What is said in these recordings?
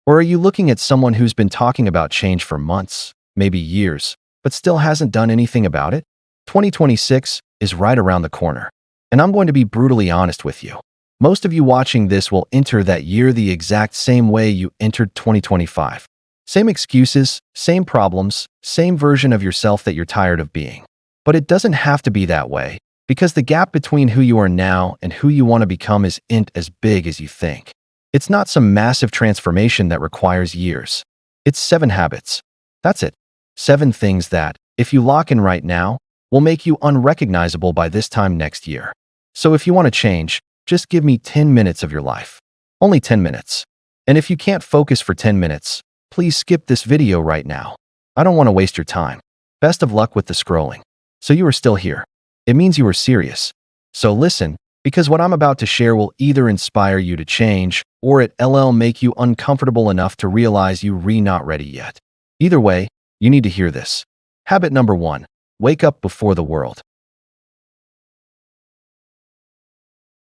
Or are you looking at someone who's been talking about change for months, maybe years, but still hasn't done anything about it? 2026 is right around the corner, and I'm going to be brutally honest with you. Most of you watching this will enter that year the exact same way you entered 2025. Same excuses, same problems, same version of yourself that you're tired of being. But it doesn't have to be that way, because the gap between who you are now and who you want to become isn't as big as you think. It's not some massive transformation that requires years. It's 7 habits. That's it. 7 things that, if you lock in right now, will make you unrecognizable by this time next year. So if you want to change, just give me 10 minutes of your life. Only 10 minutes. And if you can't focus for 10 minutes, please skip this video right now. I don't want to waste your time. Best of luck with the scrolling. So you are still here. It means you are serious. So listen, because what I'm about to share will either inspire you to change or it'll make you uncomfortable enough to realize you're not ready yet. Either way, you need to hear this. Habit number 1. Wake up before the world.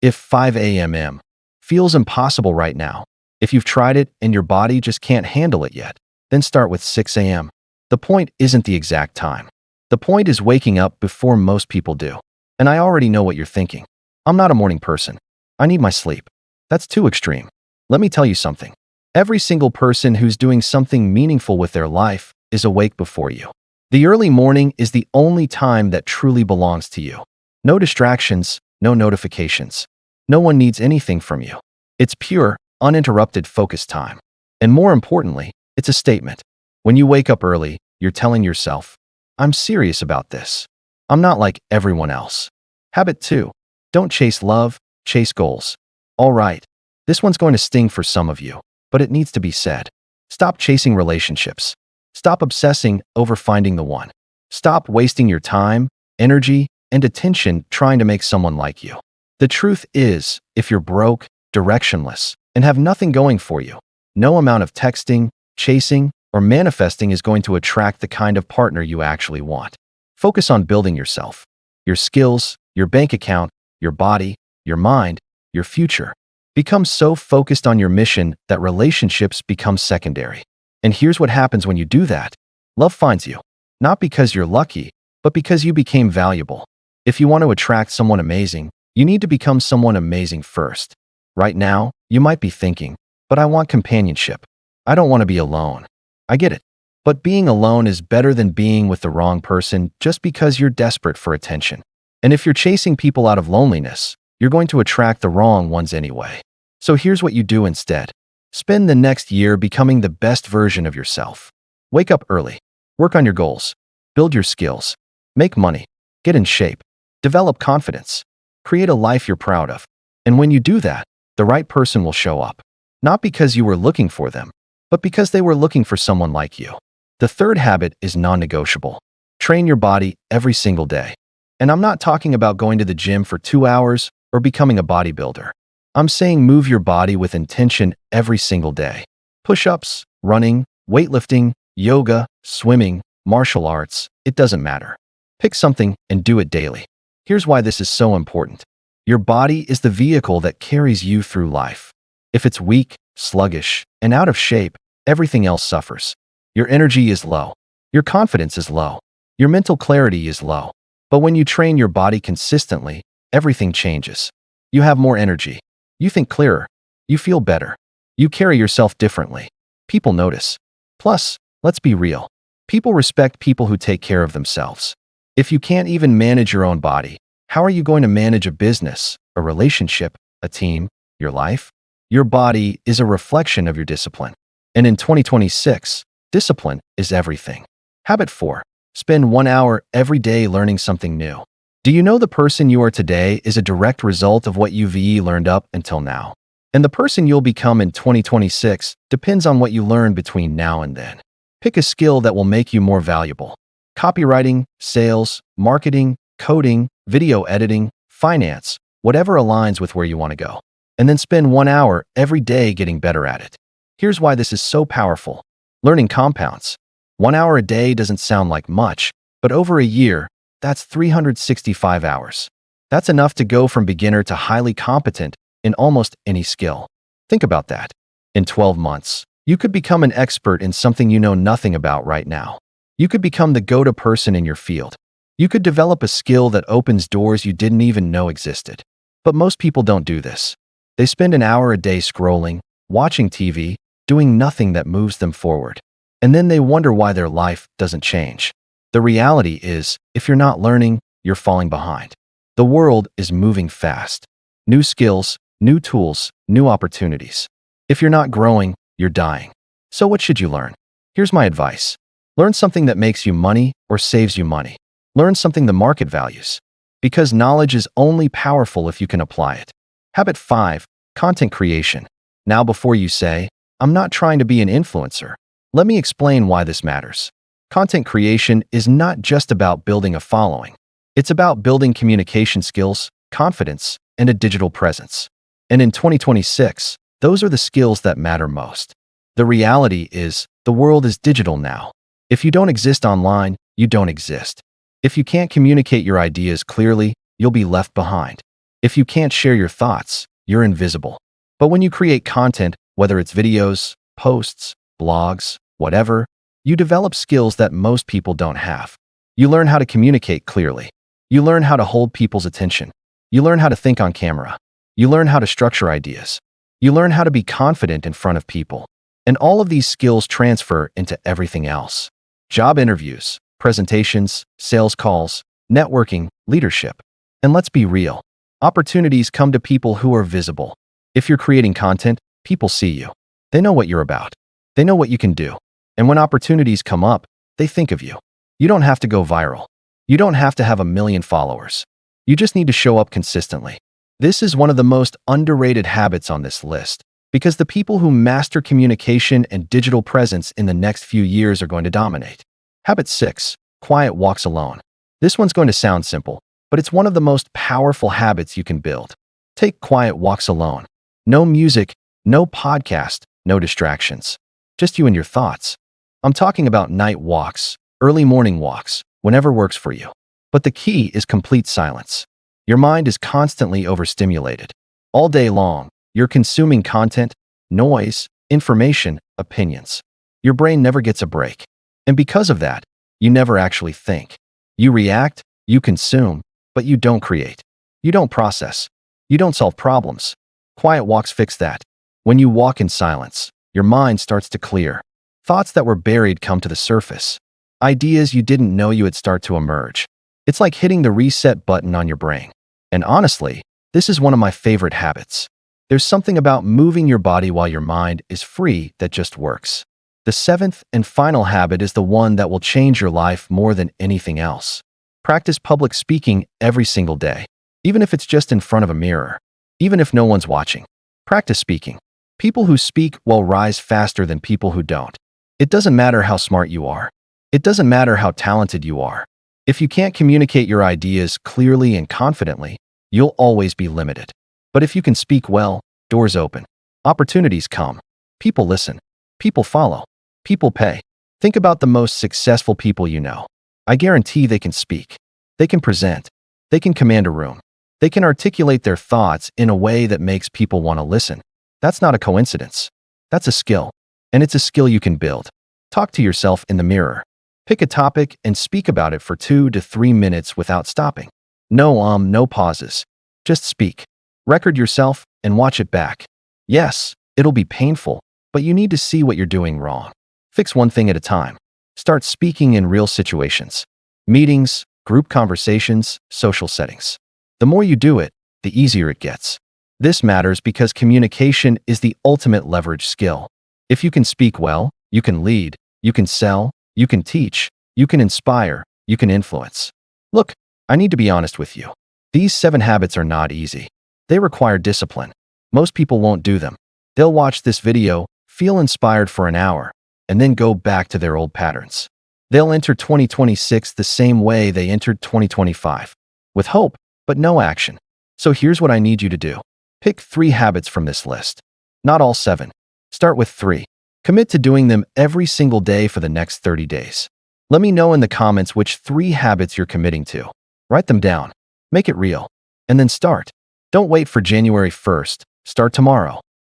If 5 a.m. feels impossible right now, if you've tried it and your body just can't handle it yet, then start with 6 a.m. The point isn't the exact time. The point is waking up before most people do. And I already know what you're thinking. I'm not a morning person. I need my sleep. That's too extreme. Let me tell you something. Every single person who's doing something meaningful with their life is awake before you. The early morning is the only time that truly belongs to you. No distractions, no notifications. No one needs anything from you. It's pure, uninterrupted focus time. And more importantly, it's a statement. When you wake up early, you're telling yourself, I'm serious about this. I'm not like everyone else. Habit 2. Don't chase love, chase goals. All right, this one's going to sting for some of you, but it needs to be said. Stop chasing relationships. Stop obsessing over finding the one. Stop wasting your time, energy, and attention trying to make someone like you. The truth is, if you're broke, directionless, and have nothing going for you, no amount of texting, chasing, or manifesting is going to attract the kind of partner you actually want. Focus on building yourself, your skills, your bank account, your body, your mind, your future. Become so focused on your mission that relationships become secondary. And here's what happens when you do that. Love finds you, not because you're lucky, but because you became valuable. If you want to attract someone amazing, you need to become someone amazing first. Right now, you might be thinking, but I want companionship. I don't want to be alone. I get it. But being alone is better than being with the wrong person just because you're desperate for attention. And if you're chasing people out of loneliness, you're going to attract the wrong ones anyway. So here's what you do instead. Spend the next year becoming the best version of yourself. Wake up early. Work on your goals. Build your skills. Make money. Get in shape. Develop confidence. Create a life you're proud of. And when you do that, the right person will show up. Not because you were looking for them, but because they were looking for someone like you. The third habit is non-negotiable. Train your body every single day. And I'm not talking about going to the gym for 2 hours or becoming a bodybuilder. I'm saying move your body with intention every single day. Push-ups, running, weightlifting, yoga, swimming, martial arts, it doesn't matter. Pick something and do it daily. Here's why this is so important. Your body is the vehicle that carries you through life. If it's weak, sluggish, and out of shape, everything else suffers. Your energy is low. Your confidence is low. Your mental clarity is low. But when you train your body consistently, everything changes. You have more energy. You think clearer. You feel better. You carry yourself differently. People notice. Plus, let's be real. People respect people who take care of themselves. If you can't even manage your own body, how are you going to manage a business, a relationship, a team, your life? Your body is a reflection of your discipline. And in 2026, discipline is everything. Habit 4. Spend 1 hour every day learning something new. Do you know the person you are today is a direct result of what you've learned up until now? And the person you'll become in 2026 depends on what you learn between now and then. Pick a skill that will make you more valuable. Copywriting, sales, marketing, coding, video editing, finance, whatever aligns with where you want to go. And then spend 1 hour every day getting better at it. Here's why this is so powerful. Learning compounds. 1 hour a day doesn't sound like much, but over a year, that's 365 hours. That's enough to go from beginner to highly competent in almost any skill. Think about that. In 12 months, You could become an expert in something you know nothing about right now. You could become the go-to person in your field. You could develop a skill that opens doors you didn't even know existed. But most people don't do this. They spend an hour a day scrolling, watching TV, doing nothing that moves them forward. And then they wonder why their life doesn't change. The reality is, if you're not learning, you're falling behind. The world is moving fast. New skills, new tools, new opportunities. If you're not growing, you're dying. So what should you learn? Here's my advice. Learn something that makes you money or saves you money. Learn something the market values. Because knowledge is only powerful if you can apply it. Habit 5. Content creation. Now before you say, I'm not trying to be an influencer, let me explain why this matters. Content creation is not just about building a following. It's about building communication skills, confidence, and a digital presence. And in 2026, those are the skills that matter most. The reality is, the world is digital now. If you don't exist online, you don't exist. If you can't communicate your ideas clearly, you'll be left behind. If you can't share your thoughts, you're invisible. But when you create content, whether it's videos, posts, blogs, whatever, you develop skills that most people don't have. You learn how to communicate clearly. You learn how to hold people's attention. You learn how to think on camera. You learn how to structure ideas. You learn how to be confident in front of people. And all of these skills transfer into everything else. Job interviews, presentations, sales calls, networking, leadership. And let's be real. Opportunities come to people who are visible. If you're creating content, people see you. They know what you're about. They know what you can do. And when opportunities come up, they think of you. You don't have to go viral. You don't have to have 1 million followers. You just need to show up consistently. This is one of the most underrated habits on this list, because the people who master communication and digital presence in the next few years are going to dominate. Habit 6. Quiet walks alone. This one's going to sound simple, but it's one of the most powerful habits you can build. Take quiet walks alone. No music, no podcast, no distractions. Just you and your thoughts. I'm talking about night walks, early morning walks, whenever works for you. But the key is complete silence. Your mind is constantly overstimulated. All day long, you're consuming content, noise, information, opinions. Your brain never gets a break. And because of that, you never actually think. You react, you consume, but you don't create. You don't process. You don't solve problems. Quiet walks fix that. When you walk in silence, your mind starts to clear. Thoughts that were buried come to the surface. Ideas you didn't know you would start to emerge. It's like hitting the reset button on your brain. And honestly, this is one of my favorite habits. There's something about moving your body while your mind is free that just works. The 7th and final habit is the one that will change your life more than anything else. Practice public speaking every single day, even if it's just in front of a mirror, even if no one's watching. Practice speaking. People who speak will rise faster than people who don't. It doesn't matter how smart you are. It doesn't matter how talented you are. If you can't communicate your ideas clearly and confidently, you'll always be limited. But if you can speak well, doors open. Opportunities come. People listen. People follow. People pay. Think about the most successful people you know. I guarantee they can speak. They can present. They can command a room. They can articulate their thoughts in a way that makes people want to listen. That's not a coincidence. That's a skill. And it's a skill you can build. Talk to yourself in the mirror. Pick a topic and speak about it for 2 to 3 minutes without stopping. No pauses. Just speak. Record yourself and watch it back. Yes, it'll be painful, but you need to see what you're doing wrong. Fix one thing at a time. Start speaking in real situations. Meetings, group conversations, social settings. The more you do it, the easier it gets. This matters because communication is the ultimate leverage skill. If you can speak well, you can lead, you can sell, you can teach, you can inspire, you can influence. Look, I need to be honest with you. These 7 habits are not easy. They require discipline. Most people won't do them. They'll watch this video, feel inspired for an hour, and then go back to their old patterns. They'll enter 2026 the same way they entered 2025, with hope, but no action. So here's what I need you to do. Pick 3 habits from this list. Not all 7. Start with 3. Commit to doing them every single day for the next 30 days. Let me know in the comments which 3 habits you're committing to. Write them down. Make it real. And then start. Don't wait for January 1st. Start tomorrow.